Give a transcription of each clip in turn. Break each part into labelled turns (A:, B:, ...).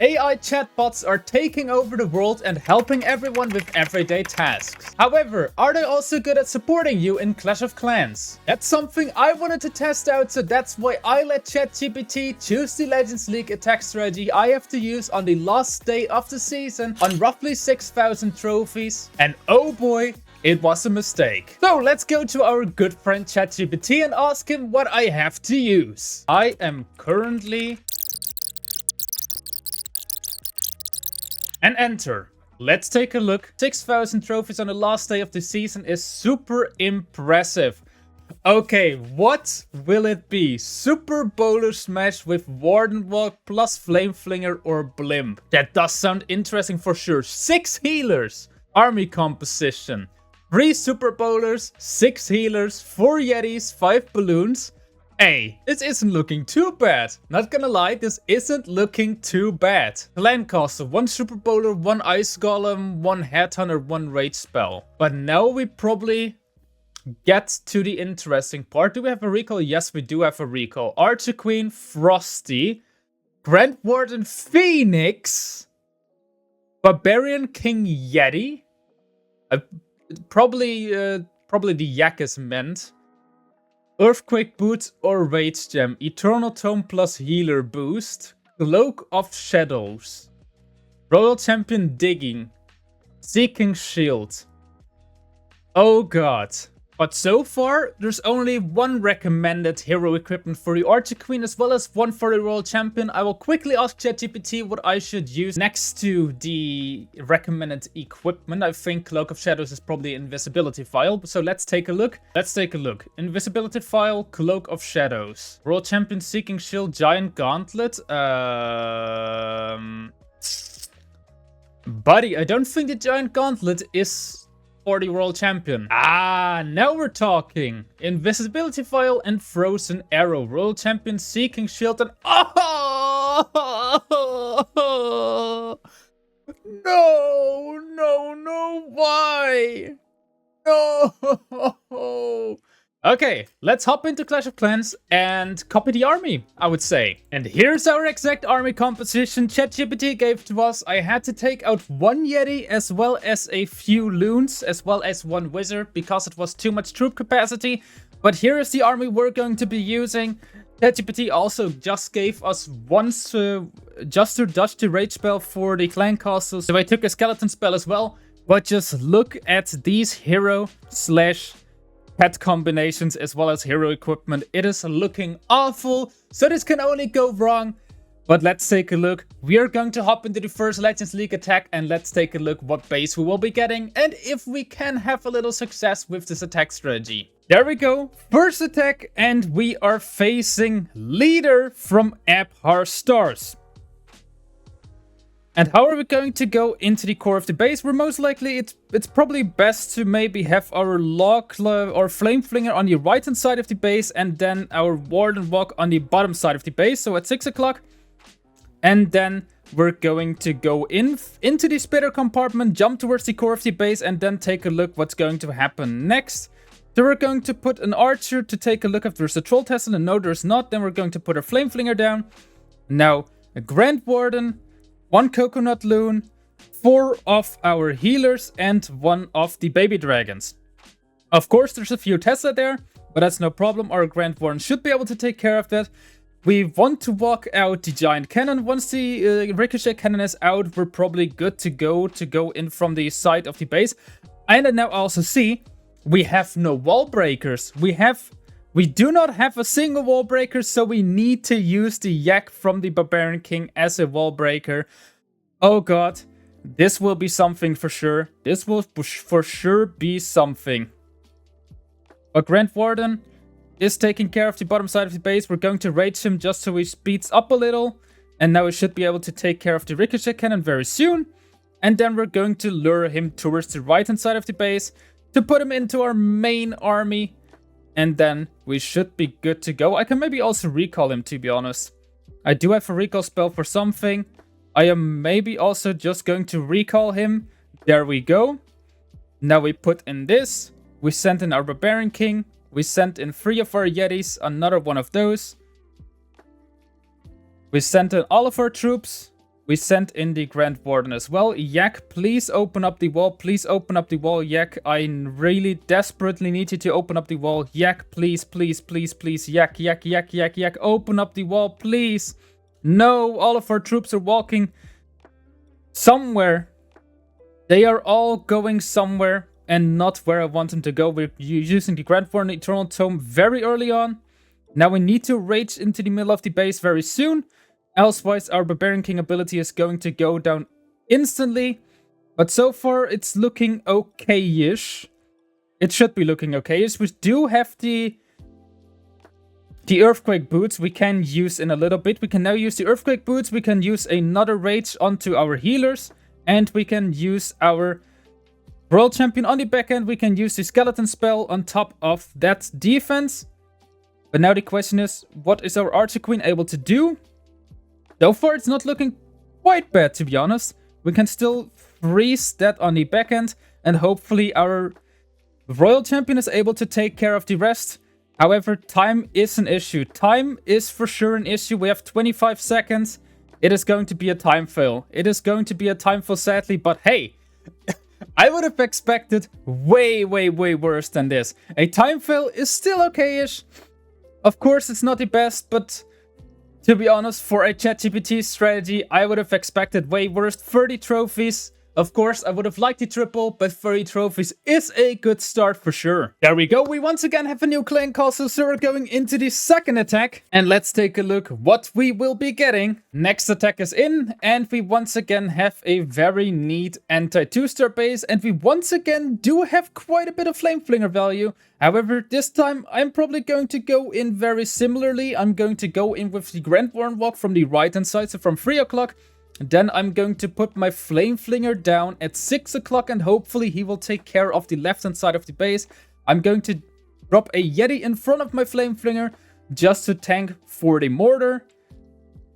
A: AI chatbots are taking over the world and helping everyone with everyday tasks. However, are they also good at supporting you in Clash of Clans? That's something I wanted to test out, so that's why I let ChatGPT choose the Legends League attack strategy I have to use on the last day of the season on roughly 6,000 trophies. And oh boy, it was a mistake. So let's go to our good friend ChatGPT and ask him what I have to use. I am currently... and enter. Let's take a look. 6,000 trophies on the last day of the season is super impressive. Okay, what will it be? Super Bowler Smash with Warden Walk plus Flame Flinger or Blimp. That does sound interesting for sure. 6 healers. Army composition. 3 Super Bowlers, 6 healers, 4 Yetis, 5 balloons. Hey, this isn't looking too bad. Not gonna lie, this isn't looking too bad. Landcaster, 1 Super Bowler, 1 Ice Golem, 1 Headhunter, 1 Rage Spell. But now we probably get to the interesting part. Do we have a recall? Yes, we do have a recall. Archer Queen, Frosty, Grand Warden Phoenix, Barbarian King Yeti. Probably the Yak is meant. Earthquake Boots or Rage Gem. Eternal Tome plus Healer Boost. Cloak of Shadows. Royal Champion Digging. Seeking Shield. Oh god. But so far, there's only 1 recommended hero equipment for the Archer Queen as well as 1 for the Royal Champion. I will quickly ask ChatGPT what I should use next to the recommended equipment. I think Cloak of Shadows is probably invisibility file. So let's take a look. Invisibility file, Cloak of Shadows. Royal Champion, Seeking Shield, Giant Gauntlet. Buddy, I don't think the Giant Gauntlet is for the World Champion. Now we're talking. Invisibility File and Frozen Arrow. World Champion, Seeking Shield, and... oh! No, why? No! Okay, let's hop into Clash of Clans and copy the army, I would say. And here's our exact army composition ChatGPT gave to us. I had to take out 1 Yeti as well as a few loons as well as 1 wizard because it was too much troop capacity. But here is the army we're going to be using. ChatGPT also just gave us once just to dodge the rage spell for the clan castle. So I took a skeleton spell as well. But just look at these hero / pet combinations as well as hero equipment. It is looking awful, so this can only go wrong. But let's take a look. We are going to hop into the first Legends League attack and let's take a look what base we will be getting and if we can have a little success with this attack strategy. There we go. First attack, and we are facing Leader from Abhar Stars. And how are we going to go into the core of the base? We're most likely, it's probably best to maybe have our Log or Flame Flinger on the right hand side of the base and then our Warden Walk on the bottom side of the base, so at 6 o'clock. And then we're going to go into the spitter compartment, jump towards the core of the base, and then take a look what's going to happen next. So we're going to put an archer to take a look if there's a troll tested, and no there's not. Then we're going to put a Flame Flinger down. Now, a Grand Warden, 1 Coconut Loon, 4 of our healers, and 1 of the baby dragons. Of course, there's a few Tesla there, but that's no problem. Our Grand Warden should be able to take care of that. We want to walk out the giant cannon. Once the ricochet cannon is out, we're probably good to go in from the side of the base. And I now also see we have no wall breakers. We do not have a single wall breaker, so we need to use the Yak from the Barbarian King as a wall breaker. Oh god, this will be something for sure. This will for sure be something. But Grand Warden is taking care of the bottom side of the base. We're going to rage him just so he speeds up a little. And now we should be able to take care of the ricochet cannon very soon. And then we're going to lure him towards the right hand side of the base to put him into our main army. And then we should be good to go. I can maybe also recall him, to be honest. I do have a recall spell for something. I am maybe also just going to recall him. There we go. Now we put in this. We sent in our Barbarian King. We sent in 3 of our Yetis. Another one of those. We sent in all of our troops. We sent in the Grand Warden as well. Yak, please open up the wall. Please open up the wall. Yak, I really desperately need you to open up the wall. Yak, please, please, please, please. Yak, yak, yak, yak, yak. Open up the wall, please. No, all of our troops are walking somewhere. They are all going somewhere and not where I want them to go. We're using the Grand Warden Eternal Tome very early on. Now we need to rage into the middle of the base very soon. Elsewise, our Barbarian King ability is going to go down instantly. But so far, it's looking okay-ish. It should be looking okay-ish. We do have the Earthquake Boots we can use in a little bit. We can now use the Earthquake Boots. We can use another Rage onto our healers. And we can use our Royal Champion on the back end. We can use the Skeleton Spell on top of that defense. But now the question is, what is our Archer Queen able to do? So far, it's not looking quite bad, to be honest. We can still freeze that on the back end, and hopefully our Royal Champion is able to take care of the rest. However, time is an issue. Time is for sure an issue. We have 25 seconds. It is going to be a time fail. It is going to be a time fail, sadly, but hey, I would have expected way, way, way worse than this. A time fail is still okay-ish. Of course, it's not the best, but to be honest, for a ChatGPT strategy, I would have expected way worse. 30 trophies. Of course, I would have liked the triple, but 30 trophies is a good start for sure. There we go. We once again have a new clan castle, so we're going into the second attack. And let's take a look what we will be getting. Next attack is in, and we once again have a very neat anti-2-star base. And we once again do have quite a bit of Flame Flinger value. However, this time I'm probably going to go in very similarly. I'm going to go in with the Grand Warren Walk from the right hand side, so from 3 o'clock. Then I'm going to put my Flame Flinger down at 6 o'clock and hopefully he will take care of the left hand side of the base. I'm going to drop a Yeti in front of my Flame Flinger just to tank for the mortar.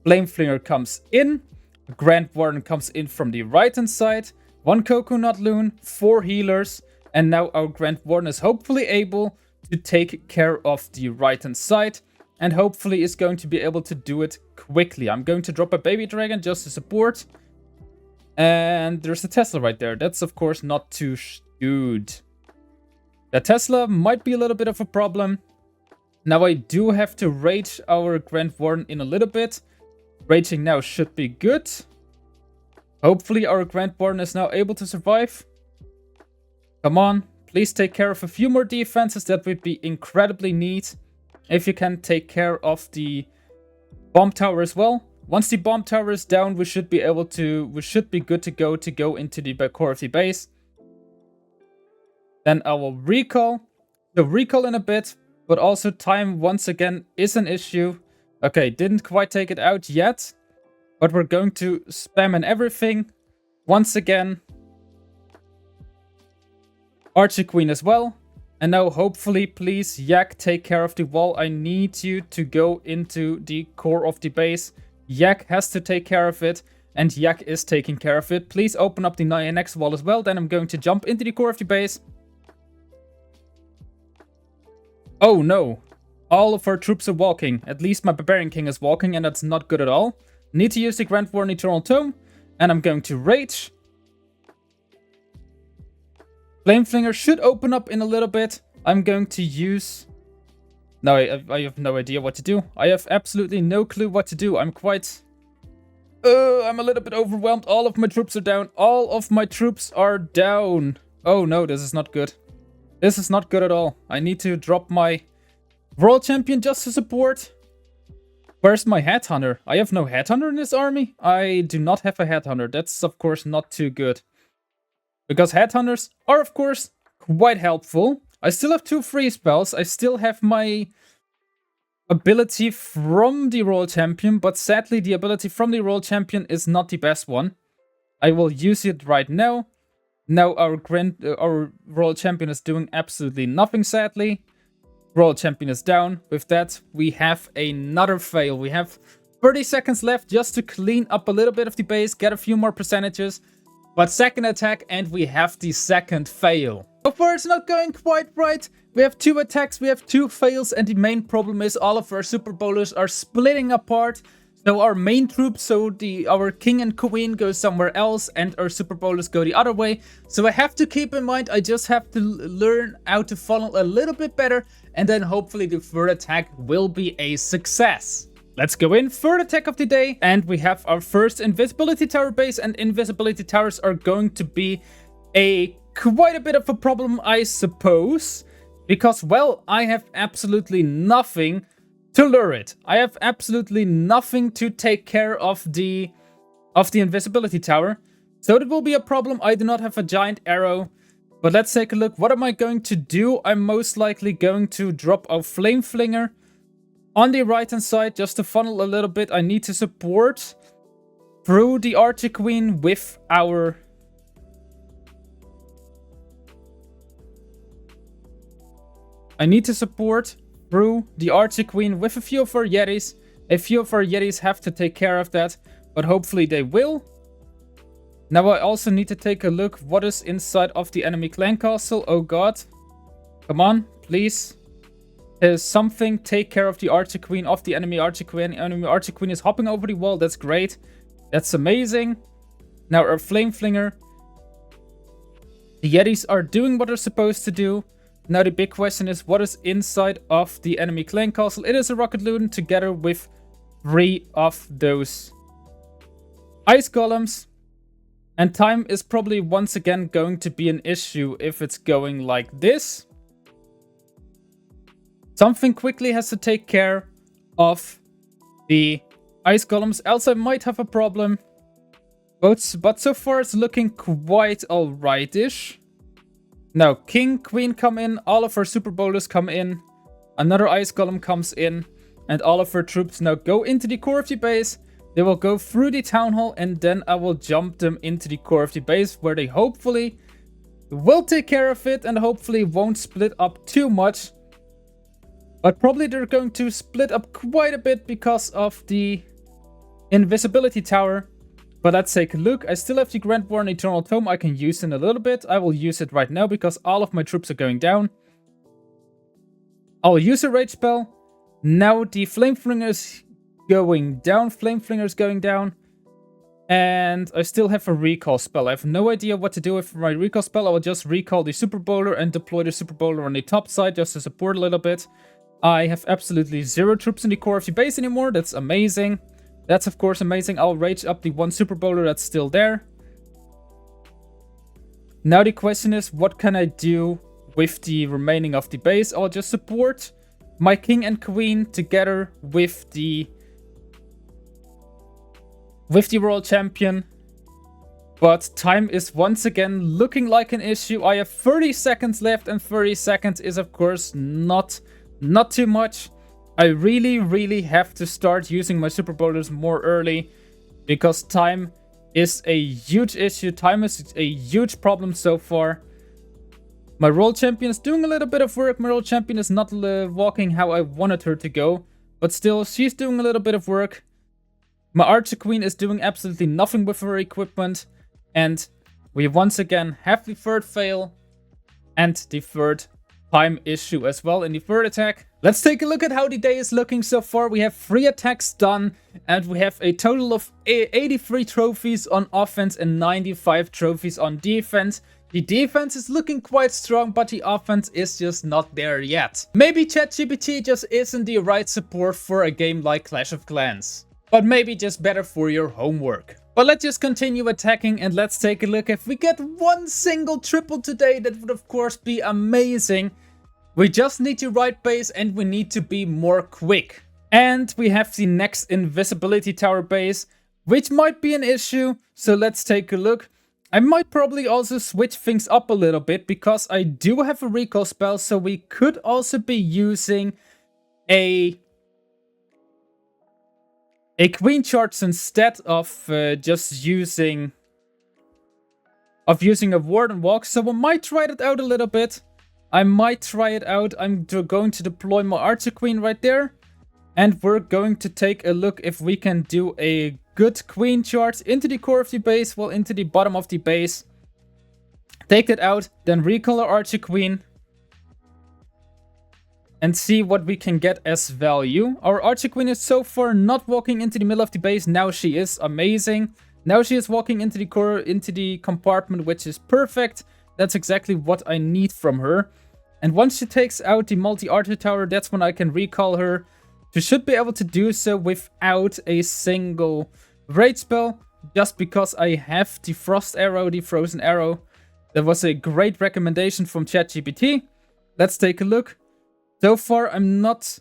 A: Flame Flinger comes in. Grand Warden comes in from the right hand side. 1 Coconut Loon, 4 healers. And now our Grand Warden is hopefully able to take care of the right hand side. And hopefully is going to be able to do it quickly. I'm going to drop a baby dragon just to support. And there's a Tesla right there. That's of course not too good. That Tesla might be a little bit of a problem. Now I do have to rage our Grand Warden in a little bit. Raging now should be good. Hopefully our Grand Warden is now able to survive. Come on. Please take care of a few more defenses. That would be incredibly neat. If you can take care of the bomb tower as well. Once the bomb tower is down, we should be good to go into the core of the base. Then I will recall. So recall in a bit, but also time once again is an issue. Okay, didn't quite take it out yet, but we're going to spam in everything. Once again. Archer Queen as well. And now hopefully, please, Yak, take care of the wall. I need you to go into the core of the base. Yak has to take care of it. And Yak is taking care of it. Please open up the next wall as well. Then I'm going to jump into the core of the base. Oh no. All of our troops are walking. At least my Barbarian King is walking. And that's not good at all. Need to use the Grand Warden Eternal Tome. And I'm going to rage. Flame Flinger should open up in a little bit. I'm going to use... No, I have no idea what to do. I have absolutely no clue what to do. I'm quite... I'm a little bit overwhelmed. All of my troops are down. All of my troops are down. Oh no, this is not good. This is not good at all. I need to drop my World Champion just to support. Where's my Headhunter? I have no Headhunter in this army. I do not have a Headhunter. That's of course not too good. Because Headhunters are, of course, quite helpful. I still have 2 free spells. I still have my ability from the Royal Champion. But sadly, the ability from the Royal Champion is not the best one. I will use it right now. Now our Royal Champion is doing absolutely nothing, sadly. Royal Champion is down. With that, we have another fail. We have 30 seconds left just to clean up a little bit of the base. Get a few more percentages. But second attack and we have the second fail. So far it's not going quite right. We have 2 attacks, we have 2 fails, and the main problem is all of our super bowlers are splitting apart. So our main troops, so our king and queen go somewhere else, and our super bowlers go the other way. So I have to keep in mind, I just have to learn how to funnel a little bit better, and then hopefully the third attack will be a success. Let's go in, third attack of the day, and we have our first invisibility tower base, and invisibility towers are going to be quite a bit of a problem, I suppose, because, well, I have absolutely nothing to lure it. I have absolutely nothing to take care of the invisibility tower. So that will be a problem. I do not have a giant arrow. But let's take a look. What am I going to do? I'm most likely going to drop a flame flinger on the right hand side just to funnel a little bit. I need to support through the Archer Queen with our... I need to support through the Archer Queen with a few of our Yetis. A few of our Yetis have to take care of that, but hopefully they will. Now I also need to take a look what is inside of the enemy clan castle. Oh god. Come on, please. There's something. Take care of the Archer Queen, of the enemy Archer Queen. Enemy Archer Queen is hopping over the wall. That's great. That's amazing. Now our Flame Flinger. The Yetis are doing what they're supposed to do. Now the big question is, what is inside of the enemy clan castle? It is a rocket loon together with 3 of those ice golems. And time is probably once again going to be an issue if it's going like this. Something quickly has to take care of the ice golems, else I might have a problem. But so far it's looking quite alright-ish. Now, king, queen come in, all of our super bowlers come in, another ice golem comes in, and all of our troops now go into the core of the base. They will go through the town hall, and then I will jump them into the core of the base, where they hopefully will take care of it, and hopefully won't split up too much. But probably they're going to split up quite a bit because of the invisibility tower. But let's take a look. I still have the Grand Warren Eternal Tome I can use in a little bit. I will use it right now because all of my troops are going down. I'll use a rage spell. Now the Flame Flinger is going down. Flame Flinger is going down. And I still have a recall spell. I have no idea what to do with my recall spell. I will just recall the Super Bowler and deploy the Super Bowler on the top side just to support a little bit. I have absolutely 0 troops in the core of the base anymore. That's amazing. That's of course amazing. I'll rage up the 1 Super Bowler that's still there. Now the question is, what can I do with the remaining of the base? I'll just support my king and queen together with the world champion. But time is once again looking like an issue. I have 30 seconds left, and 30 seconds is of course not too much. I really have to start using my super bowlers more early, because time is a huge issue. Time is a huge problem so far. My world champion is doing a little bit of work. My world champion is not walking how I wanted her to go, but still, she's doing a little bit of work. My Archer Queen is doing absolutely nothing with her equipment, and we once again have the third fail and the third time issue as well in the third attack. Let's take a look at how the day is looking so far. We have 3 attacks done, and we have a total of 83 trophies on offense and 95 trophies on defense. The defense is looking quite strong, but the offense is just not there yet. Maybe ChatGPT just isn't the right support for a game like Clash of Clans, but maybe just better for your homework. But let's just continue attacking, and let's take a look. If we get 1 single triple today, that would of course be amazing. We just need to right base, and we need to be more quick. And we have the next invisibility tower base, which might be an issue. So let's take a look. I might probably also switch things up a little bit, because I do have a recall spell. So we could also be using a queen charge instead of just using a warden walk. So I might try it out a little bit. I'm going to deploy my Archer Queen right there. And we're going to take a look if we can do a good queen charge into the core of the base, well, into the bottom of the base. Take that out, then recall our Archer Queen. and see what we can get as value. Our Archer Queen is so far not walking into the middle of the base. Now she is amazing. Now she is walking into the core, into the compartment, which is perfect. That's exactly what I need from her. And once she takes out the multi-archer tower, that's when I can recall her. She should be able to do so without a single raid spell, just because I have the frost arrow, the frozen arrow. That was a great recommendation from ChatGPT. Let's take a look. So far, I'm not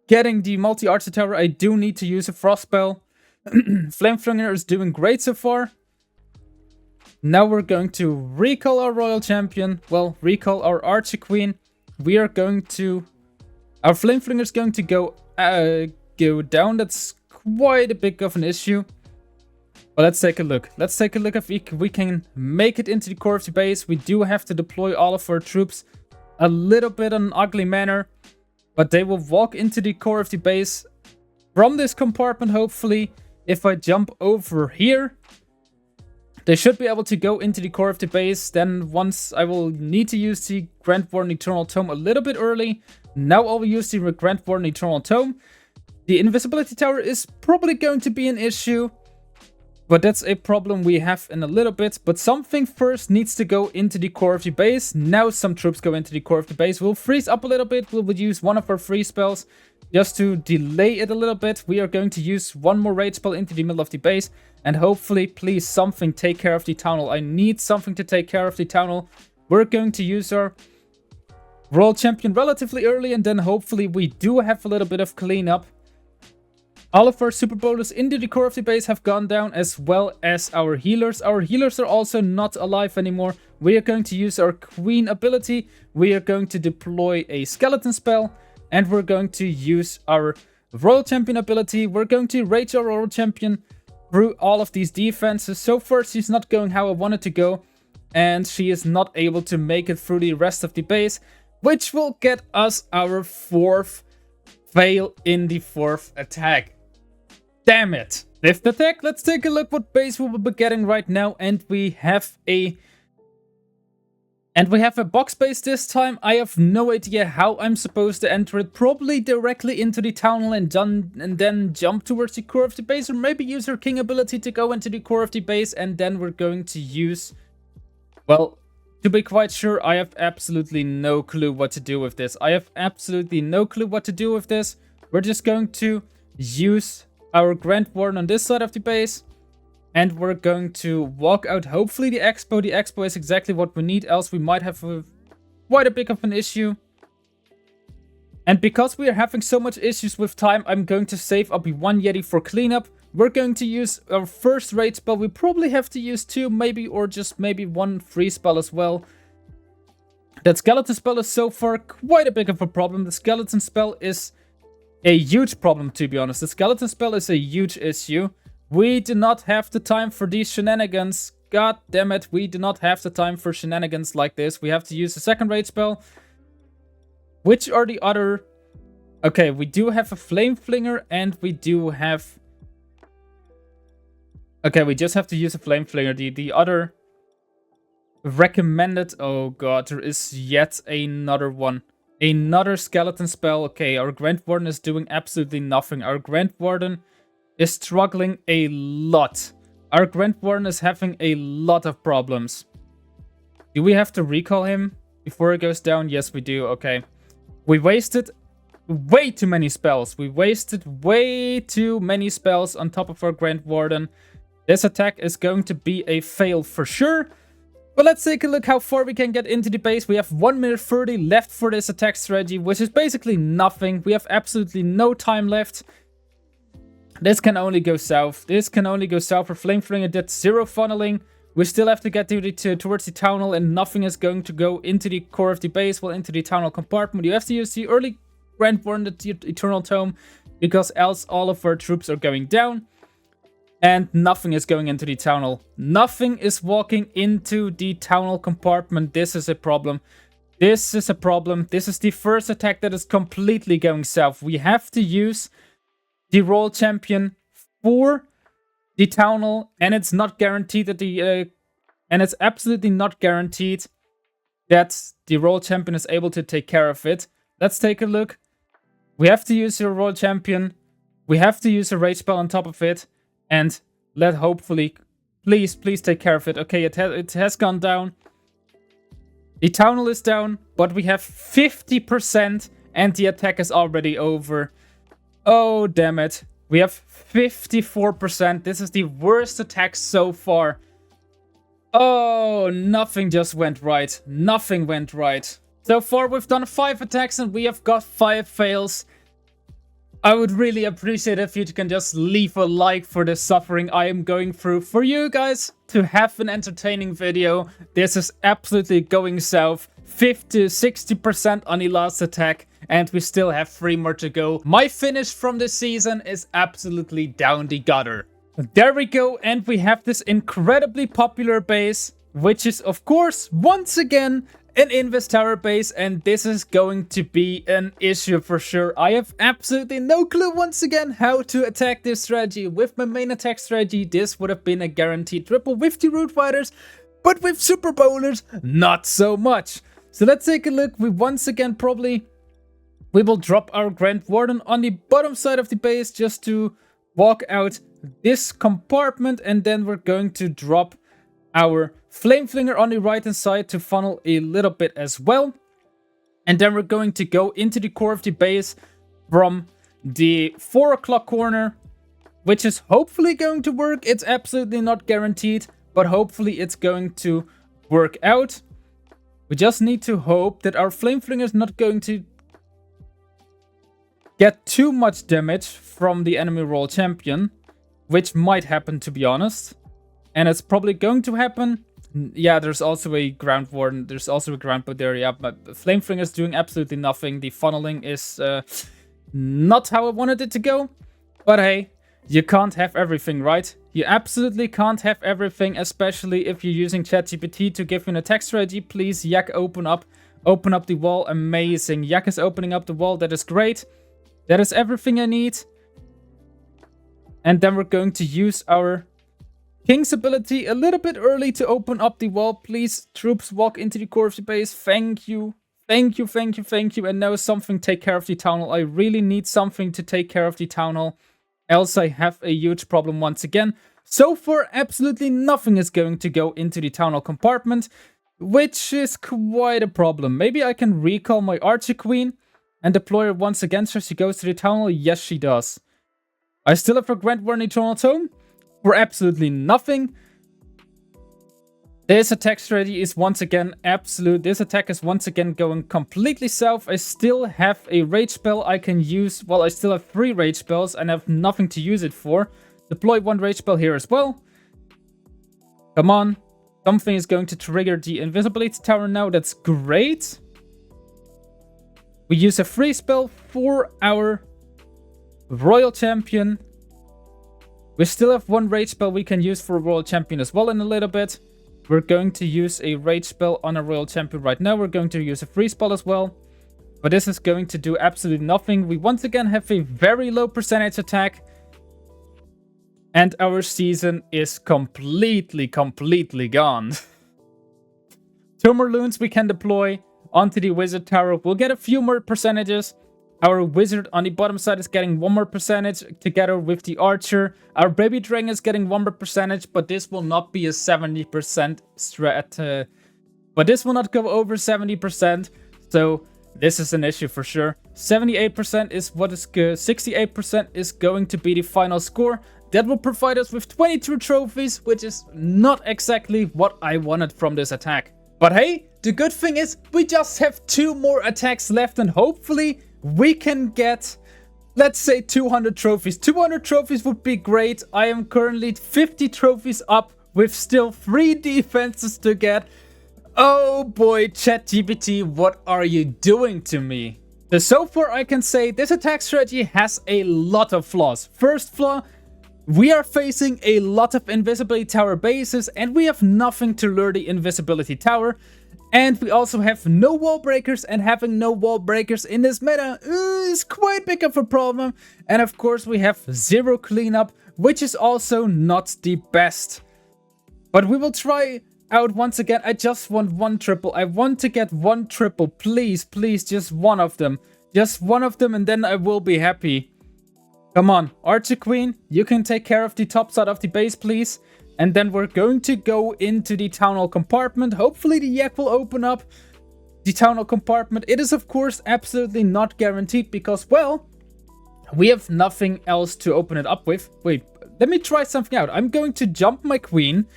A: getting the multi-archer tower. I do need to use a frost spell. Flameflinger is doing great so far. Now we're going to recall our royal champion. Well, recall our archer queen. We are going to... Our Flameflinger is going to go down. That's quite a big of an issue. But let's take a look. Let's take a look if we can make it into the core of the base. We do have to deploy all of our troops a little bit in an ugly manner. But they will walk into the core of the base from this compartment, hopefully. If I jump over here, they should be able to go into the core of the base. Then once I will need to use the Grand Warden Eternal Tome a little bit early. Now I will use the Grand Warden Eternal Tome. The invisibility tower is probably going to be an issue. But that's a problem we have in a little bit. But something first needs to go into the core of the base. Now some troops go into the core of the base. We'll freeze up a little bit. We'll use one of our freeze spells just to delay it a little bit. We are going to use one more raid spell into the middle of the base. And hopefully, please, something take care of the tunnel. I need something to take care of the tunnel. We're going to use our Royal Champion relatively early. And then hopefully we do have a little bit of cleanup. All of our super bowlers into the core of the base have gone down, as well as our healers. Our healers are also not alive anymore. We are going to use our queen ability. We are going to deploy a skeleton spell. And we're going to use our royal champion ability. We're going to rage our royal champion through all of these defenses. So far, she's not going how I wanted to go. And she is not able to make it through the rest of the base, which will get us our fourth fail in the fourth attack. Damn it. Fifth attack, let's take a look what base we will be getting right now. And we have a box base this time. I have no idea how I'm supposed to enter it. Probably directly into the tunnel and then jump towards the core of the base. Or maybe use our king ability to go into the core of the base. And then we're going to use... Well, to be quite sure, I have absolutely no clue what to do with this. I have absolutely no clue what to do with this. We're just going to use our Grand Warden on this side of the base. And we're going to walk out, hopefully, the Expo. The Expo is exactly what we need, else we might have quite a big of an issue. And because we are having so much issues with time, I'm going to save up one Yeti for cleanup. We're going to use our first raid spell. We probably have to use two, maybe, or just maybe one free spell as well. That skeleton spell is so far quite a big of a problem. The skeleton spell is a huge problem, to be honest. The skeleton spell is a huge issue. We do not have the time for these shenanigans. God damn it, we do not have the time for shenanigans like this. We have to use the second raid spell. Which are the other... Okay, we do have a Flameflinger and we do have... Okay, we just have to use a Flameflinger. The other recommended... Oh god, there is yet another one. Another skeleton spell. Okay, our Grand Warden is doing absolutely nothing. Our Grand Warden is struggling a lot. Our Grand Warden is having a lot of problems. Do we have to recall him before it goes down? Yes, we do. Okay. We wasted way too many spells. We wasted way too many spells on top of our Grand Warden. This attack is going to be a fail for sure. But let's take a look how far we can get into the base. We have 1 minute 30 left for this attack strategy, which is basically nothing. We have absolutely no time left. This can only go south. This can only go south for Flameflinger. Did 0 funneling. We still have to get towards the tunnel, and nothing is going to go into the core of the base, well, into the tunnel compartment. You have to use the early Grand Warden, the Eternal Tome, because else all of our troops are going down. And nothing is going into the tunnel. Nothing is walking into the tunnel compartment. This is a problem. This is a problem. This is the first attack that is completely going south. We have to use the Royal Champion for the tunnel. And it's not guaranteed that and it's absolutely not guaranteed that the Royal Champion is able to take care of it. Let's take a look. We have to use your Royal Champion. We have to use a Rage Spell on top of it. And let hopefully... Please take care of it. Okay, it has gone down. The Town Hall is down, but we have 50% and the attack is already over. Oh, damn it. We have 54%. This is the worst attack so far. Oh, nothing just went right. Nothing went right. So far, we've done 5 attacks and we have got 5 fails. I would really appreciate if you can just leave a like for the suffering I am going through. For you guys to have an entertaining video, this is absolutely going south. 50-60% on the last attack, and we still have 3 more to go. My finish from this season is absolutely down the gutter. There we go, and we have this incredibly popular base, which is of course once again an Invest Tower base, and this is going to be an issue for sure. I have absolutely no clue once again how to attack this strategy. With my main attack strategy, this would have been a guaranteed triple with the Root Riders, but with Super Bowlers, not so much. So let's take a look. We once again we will drop our Grand Warden on the bottom side of the base just to walk out this compartment, and then we're going to drop our Flame Flinger on the right hand side to funnel a little bit as well. And then we're going to go into the core of the base from the 4 o'clock corner, which is hopefully going to work. It's absolutely not guaranteed, but hopefully it's going to work out. We just need to hope that our Flame Flinger is not going to get too much damage from the enemy Royal Champion, which might happen, to be honest. And it's probably going to happen. Yeah, there's also a Ground Warden. There's also a Ground Boat there. Yeah, but Flame Flinger is doing absolutely nothing. The funneling is not how I wanted it to go. But hey, you can't have everything, right? You absolutely can't have everything, especially if you're using ChatGPT to give you an attack strategy. Please, Yak, open up the wall. Amazing. Yak is opening up the wall. That is great. That is everything I need. And then we're going to use our King's ability a little bit early to open up the wall. Please, troops, walk into the core of the base. Thank you. Thank you, thank you, thank you. And now something take care of the Town Hall. I really need something to take care of the Town Hall. Else I have a huge problem once again. So far, absolutely nothing is going to go into the Town Hall compartment, which is quite a problem. Maybe I can recall my Archer Queen and deploy her once again so she goes to the Town Hall. Yes, she does. I still have her Grand Warden Eternal Tome for absolutely nothing. This attack strategy is once again absolute. This attack is once again going completely south. I still have a Rage Spell I can use. Well, I still have 3 Rage Spells and I have nothing to use it for. Deploy 1 Rage Spell here as well. Come on. Something is going to trigger the Invisibility Tower now. That's great. We use a free spell for our Royal Champion. We still have 1 Rage Spell we can use for a Royal Champion as well in a little bit. We're going to use a Rage Spell on a Royal Champion right now. We're going to use a free spell as well. But this is going to do absolutely nothing. We once again have a very low percentage attack. And our season is completely gone. 2 more loons we can deploy onto the Wizard Tower. We'll get a few more percentages. Our Wizard on the bottom side is getting 1 more percentage together with the Archer. Our Baby Dragon is getting 1 more percentage, but this will not be a 70% strat. But this will not go over 70%, so this is an issue for sure. 78% is what is good. 68% is going to be the final score. That will provide us with 22 trophies, which is not exactly what I wanted from this attack. But hey, the good thing is we just have 2 more attacks left, and hopefully we can get, let's say, 200 trophies. 200 trophies would be great. I am currently 50 trophies up with still 3 defenses to get. Oh boy, ChatGPT, what are you doing to me? So far I can say this attack strategy has a lot of flaws. First flaw, we are facing a lot of Invisibility Tower bases and we have nothing to lure the Invisibility Tower. And we also have no wall breakers, and having no wall breakers in this meta is quite big of a problem. And of course we have 0 cleanup, which is also not the best. But we will try out once again. I just want one triple. I want to get one triple. Please, please, just one of them. Just one of them, and then I will be happy. Come on, Archer Queen, you can take care of the top side of the base, please. And then we're going to go into the Town Hall compartment. Hopefully the Yak will open up the Town Hall compartment. It is, of course, absolutely not guaranteed because, well, we have nothing else to open it up with. Wait, let me try something out. I'm going to jump my queen.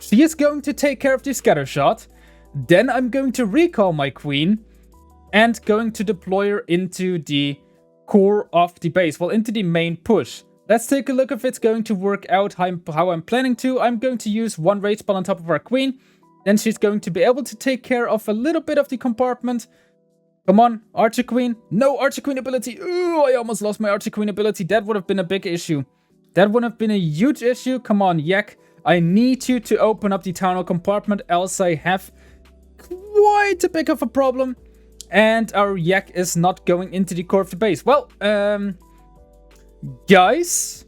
A: She is going to take care of the scatter shot. Then I'm going to recall my queen and going to deploy her into the core of the base. Well, into the main push. Let's take a look if it's going to work out how I'm planning to. I'm going to use one rage spell on top of our queen. Then she's going to be able to take care of a little bit of the compartment. Come on, Archer Queen. No Archer Queen ability. Ooh, I almost lost my Archer Queen ability. That would have been a big issue. That would have been a huge issue. Come on, Yak. I need you to open up the Town Hall compartment, else I have quite a big of a problem. And our Yak is not going into the core of the base. Well, guys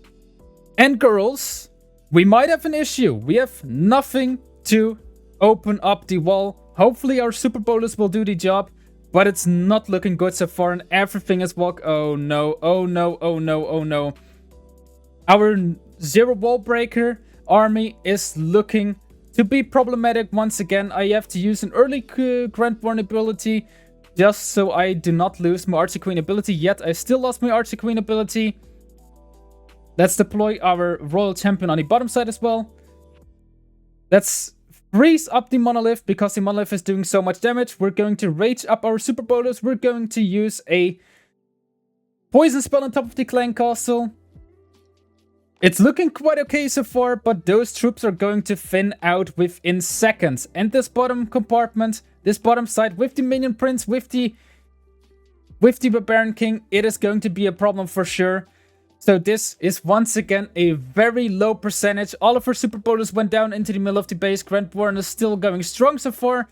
A: and girls, we might have an issue. We have nothing to open up the wall. Hopefully our Super Bowlers will do the job, but it's not looking good so far, and everything is walk. Oh no, oh no, oh no, oh no. Our zero wall breaker army is looking to be problematic once again. I have to use an early Grand Warn ability just so I do not lose my Archer Queen ability. Yet I still lost my Archer Queen ability. Let's deploy our Royal Champion on the bottom side as well. Let's freeze up the Monolith because the Monolith is doing so much damage. We're going to rage up our Super Bowlers. We're going to use a poison spell on top of the Clan Castle. It's looking quite okay so far, but those troops are going to thin out within seconds. And this bottom compartment, this bottom side with the Minion Prince, with the Barbarian King, it is going to be a problem for sure. So this is once again a very low percentage. All of our Super Bowlers went down into the middle of the base. Grand Warren is still going strong so far,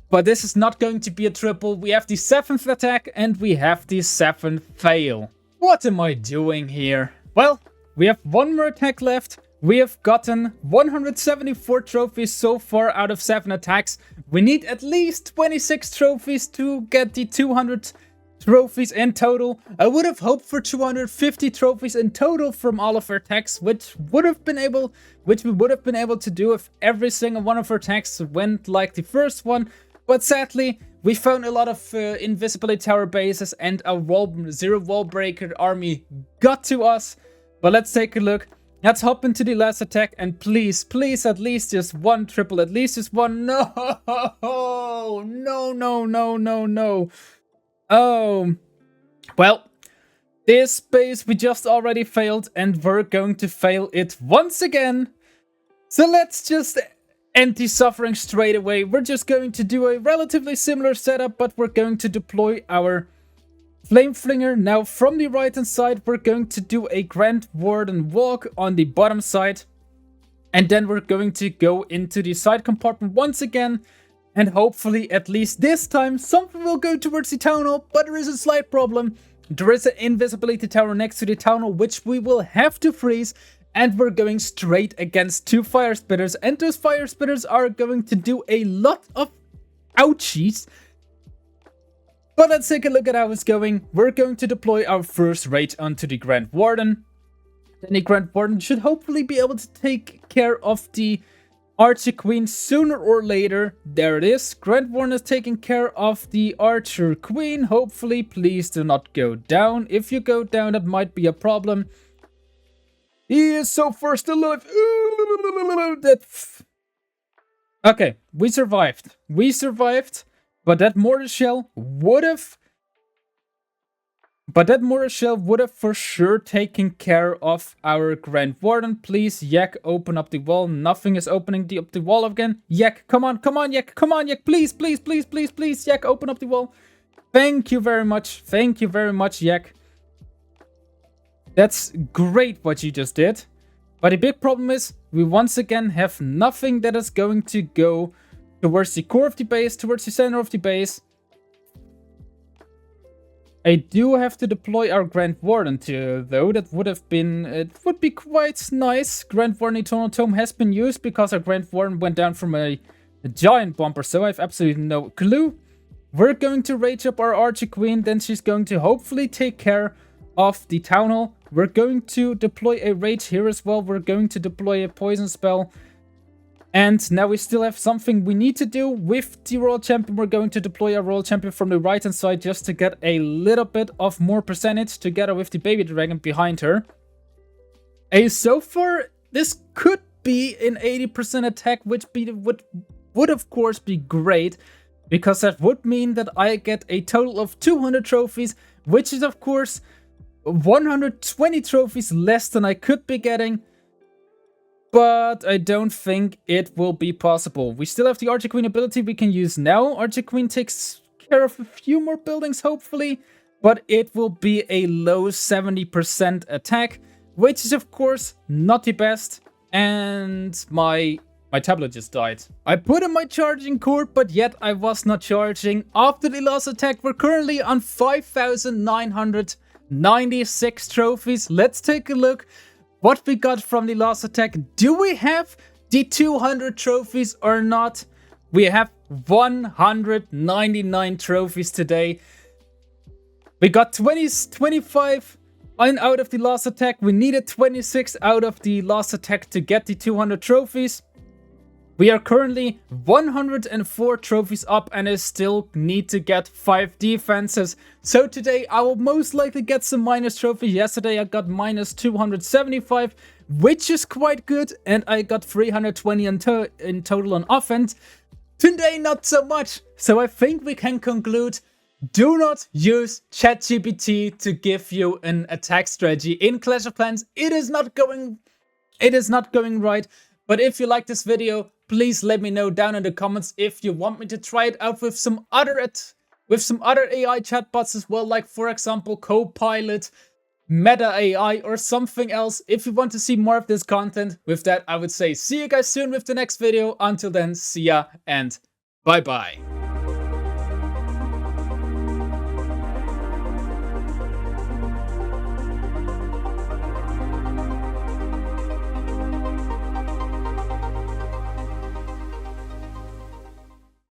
A: but this is not going to be a triple. We have the 7th attack and we have the 7th fail. What am I doing here? Well, we have one more attack left. We have gotten 174 trophies so far out of 7 attacks. We need at least 26 trophies to get the 200 trophies in total. I would have hoped for 250 trophies in total from all of our attacks, which we would have been able to do if every single one of our attacks went like the first one. But sadly, we found a lot of invisibility tower bases and a zero wall breaker army got to us. But let's take a look. Let's hop into the last attack and please, please, at least just one triple, at least just one. No, no, no, no, no, no. Oh, well, this base we just already failed and we're going to fail it once again. So let's just end the suffering straight away. We're just going to do a relatively similar setup, but we're going to deploy our Flame Flinger. Now from the right hand side, we're going to do a Grand Warden Walk on the bottom side. And then we're going to go into the side compartment once again. And hopefully, at least this time, something will go towards the Town Hall. But there is a slight problem. There is an invisibility tower next to the Town Hall, which we will have to freeze. And we're going straight against 2 Fire Spitters. And those Fire Spitters are going to do a lot of ouchies. But let's take a look at how it's going. We're going to deploy our first rage onto the Grand Warden. Then the Grand Warden should hopefully be able to take care of the Archer Queen sooner or later. There it is. Grand Warden is taking care of the Archer Queen. Hopefully, please do not go down. If you go down, that might be a problem. He is so far still alive. Okay, we survived. We survived. But that mortar shell would have for sure taken care of our Grand Warden. Please, Yak, open up the wall. Nothing is opening up the wall again. Yak, come on, Yak, come on, Yak, please, please, please, please, please, Yak, open up the wall. Thank you very much, Yak. That's great what you just did. But the big problem is, we once again have nothing that is going to go towards the core of the base, towards the center of the base. I do have to deploy our Grand Warden too, though. It would be quite nice. Grand Warden Eternal Tome has been used because our Grand Warden went down from a a giant bumper, so I have absolutely no clue. We're going to rage up our Archer Queen, then she's going to hopefully take care of the Town Hall. We're going to deploy a rage here as well. We're going to deploy a poison spell. And now we still have something we need to do with the Royal Champion. We're going to deploy our Royal Champion from the right hand side just to get a little bit of more percentage together with the Baby Dragon behind her. So far, this could be an 80% attack, which would of course be great, because that would mean that I get a total of 200 trophies, which is of course 120 trophies less than I could be getting. But I don't think it will be possible. We still have the Archer Queen ability we can use now. Archer Queen takes care of a few more buildings, hopefully. But it will be a low 70% attack, which is of course not the best. And my tablet just died. I put in my charging cord, but yet I was not charging. After the last attack, we're currently on 5,996 trophies. Let's take a look what we got from the last attack. Do we have the 200 trophies or not? We have 199 trophies today. We got 25 out of the last attack. We needed 26 out of the last attack to get the 200 trophies. We are currently 104 trophies up and I still need to get 5 defenses. So today I will most likely get some minus trophies. Yesterday I got minus 275, which is quite good. And I got 320 in total on offense. Today not so much. So I think we can conclude, do not use ChatGPT to give you an attack strategy in Clash of Clans. It is not going right. But if you like this video, please let me know down in the comments if you want me to try it out with some other AI chatbots as well, like for example CoPilot, Meta AI or something else. If you want to see more of this content, with that I would say see you guys soon with the next video. Until then, see ya and bye bye.